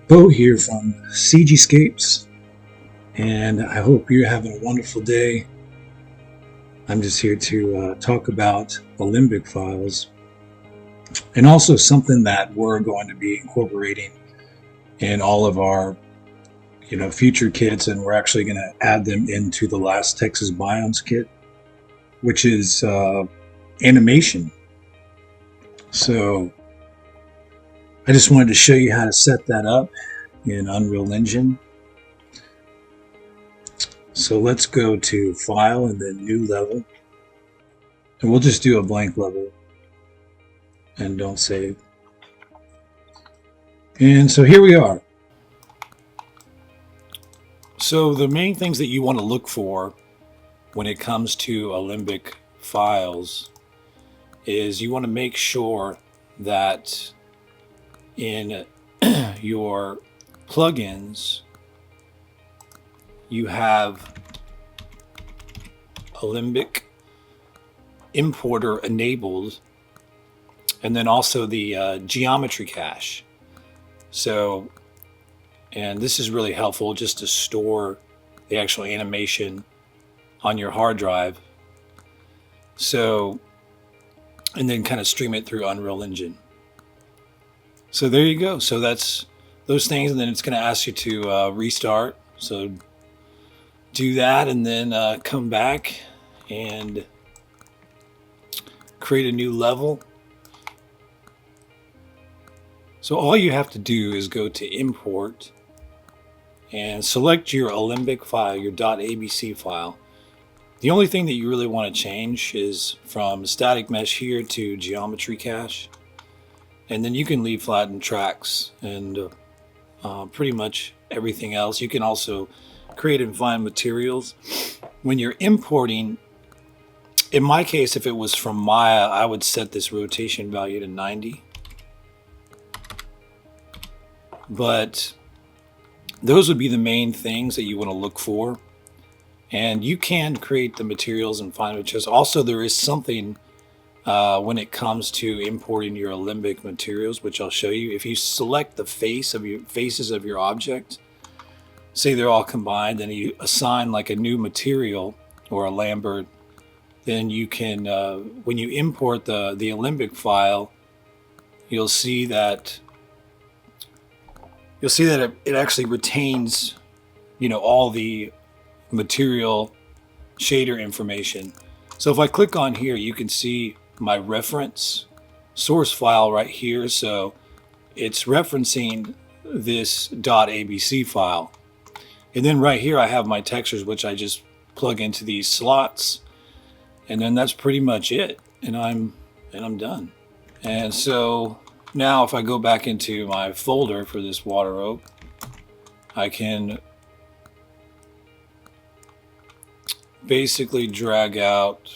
Bo here from cg-scapes, and I hope you're having a wonderful day. I'm just here to talk about Alembic files and also something that we're going to be incorporating in all of our future kits, and we're actually going to add them into the last Texas Biomes kit, which is animation. So I just wanted to show you how to set that up in Unreal Engine. So let's go to File and then New Level. And we'll just do a blank level and don't save. And so here we are. So the main things that you want to look for when it comes to Alembic files is you want to make sure that in your plugins you have Alembic importer enabled, and then also the geometry cache. So, and this is really helpful just to store the actual animation on your hard drive. So, and then kind of stream it through Unreal Engine. So there you go. So that's those things, and then it's going to ask you to restart. So do that, and then come back and create a new level. So all you have to do is go to import and select your Alembic file, your .abc file. The only thing that you really want to change is from static mesh here to geometry cache, and then you can leave flattened tracks and pretty much everything else. You can also create and find materials. When you're importing, in my case, if it was from Maya, I would set this rotation value to 90. But those would be the main things that you want to look for. And you can create the materials and find materials. Also, there is something when it comes to importing your Alembic materials, which I'll show you. If you select the faces of your object, say they're all combined, and you assign like a new material or a Lambert, then you can, when you import the Alembic file, you'll see that it actually retains, all the material shader information. So if I click on here, you can see my reference source file right here. So it's referencing this .abc file. And then right here I have my textures, which I just plug into these slots. And then that's pretty much it. And I'm done. And so now if I go back into my folder for this water oak, I can basically drag out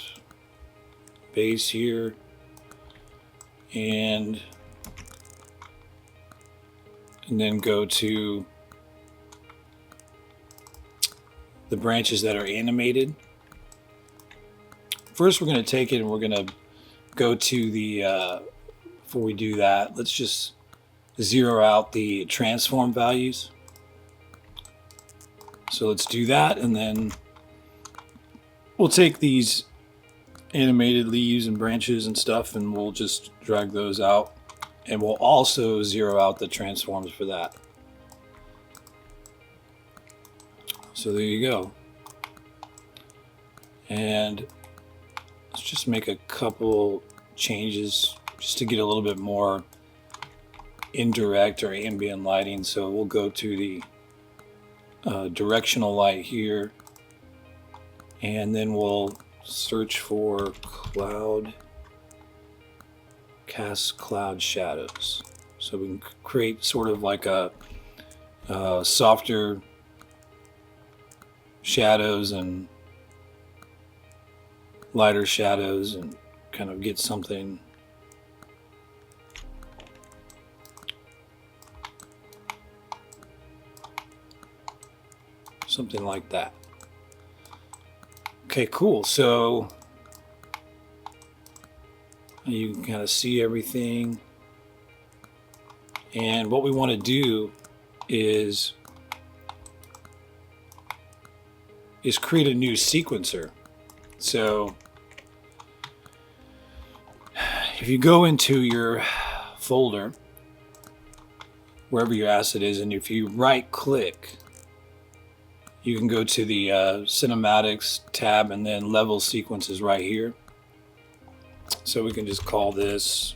base here and then go to the branches that are animated. First, we're going to take it and we're going to go to the, before we do that, let's just zero out the transform values. So let's do that, and then we'll take these animated leaves and branches and stuff, and we'll just drag those out, and we'll also zero out the transforms for that. So there you go. And let's just make a couple changes just to get a little bit more indirect or ambient lighting. So we'll go to the directional light here, and then we'll search for cast cloud shadows. So we can create sort of like a softer shadows and lighter shadows, and kind of get something like that. Okay, cool. So you can kind of see everything, and what we want to do is create a new sequencer. So if you go into your folder, wherever your asset is, and if you right click, you can go to the cinematics tab and then level sequences right here. So we can just call this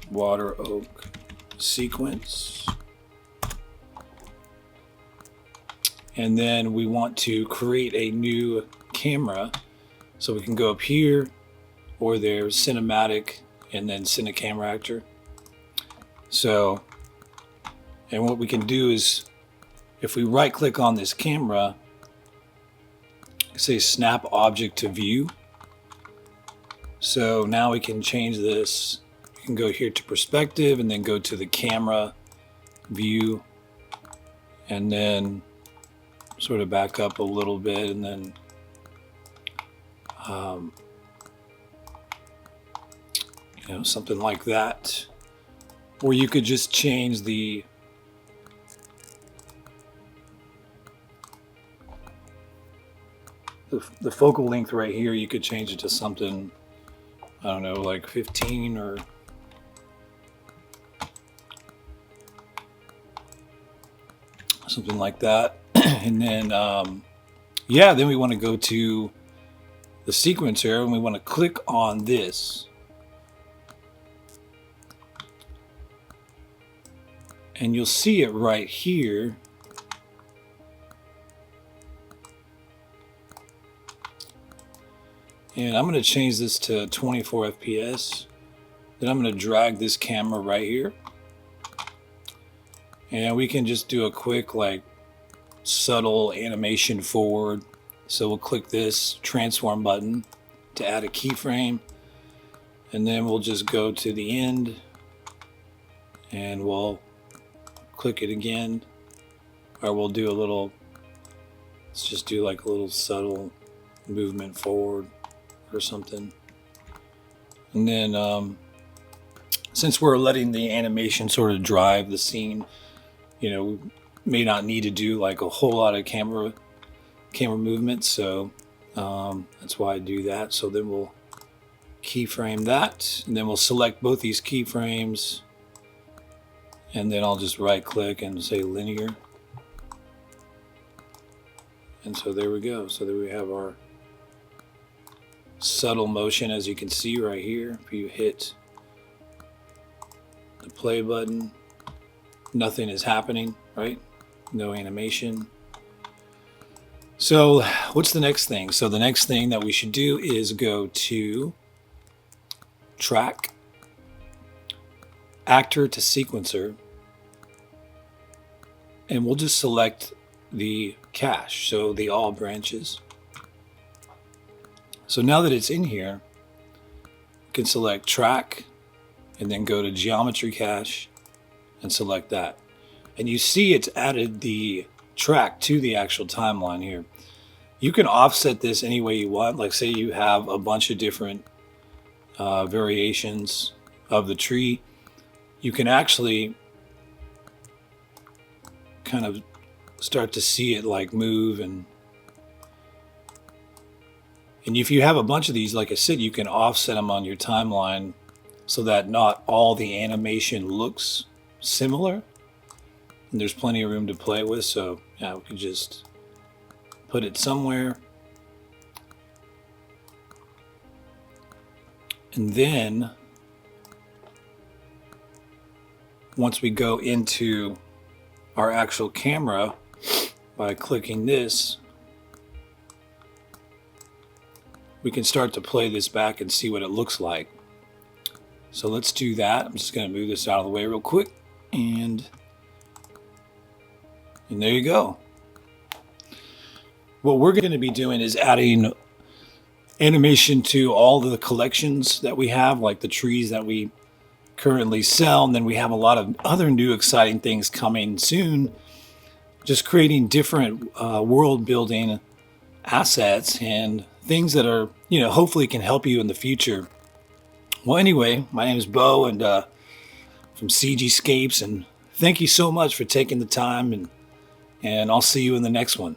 water oak sequence. And then we want to create a new camera. So we can go up here, or there's cinematic and then cine camera actor. So, and what we can do is, if we right click on this camera, say snap object to view. So now we can change this. You can go here to perspective and then go to the camera view and then sort of back up a little bit and then you know, something like that. Or you could just change the focal length right here. You could change it to something, I don't know, like 15 or something like that. And then yeah, then we want to go to the sequencer and we want to click on this. And you'll see it right here. And I'm going to change this to 24 FPS. Then I'm going to drag this camera right here. And we can just do a quick, like, subtle animation forward. So we'll click this transform button to add a keyframe. And then we'll just go to the end. And we'll click it again. Or we'll do a little, let's just do like a little subtle movement forward or something. And then since we're letting the animation sort of drive the scene, you know, we may not need to do like a whole lot of camera movement, so that's why I do that. So then we'll keyframe that, and then we'll select both these keyframes, and then I'll just right click and say linear. And so there we go. So there we have our subtle motion, as you can see right here. If you hit the play button, nothing is happening, right? No animation. So what's the next thing? So the next thing that we should do is go to track, actor to sequencer, and we'll just select the cache, so the all branches. So now that it's in here, you can select track and then go to geometry cache and select that. And you see it's added the track to the actual timeline here. You can offset this any way you want. Like say you have a bunch of different variations of the tree. You can actually kind of start to see it like move, and if you have a bunch of these, like I said, you can offset them on your timeline so that not all the animation looks similar, and there's plenty of room to play with. So yeah, we could just put it somewhere, and then once we go into our actual camera by clicking this, we can start to play this back and see what it looks like. So let's do that. I'm just going to move this out of the way real quick, and there you go. What we're going to be doing is adding animation to all of the collections that we have, like the trees that we currently sell, and then we have a lot of other new exciting things coming soon. Just creating different world building assets and things that are, you know, hopefully can help you in the future. Well, anyway, my name is Bo, and from cg-scapes and thank you so much for taking the time, and I'll see you in the next one.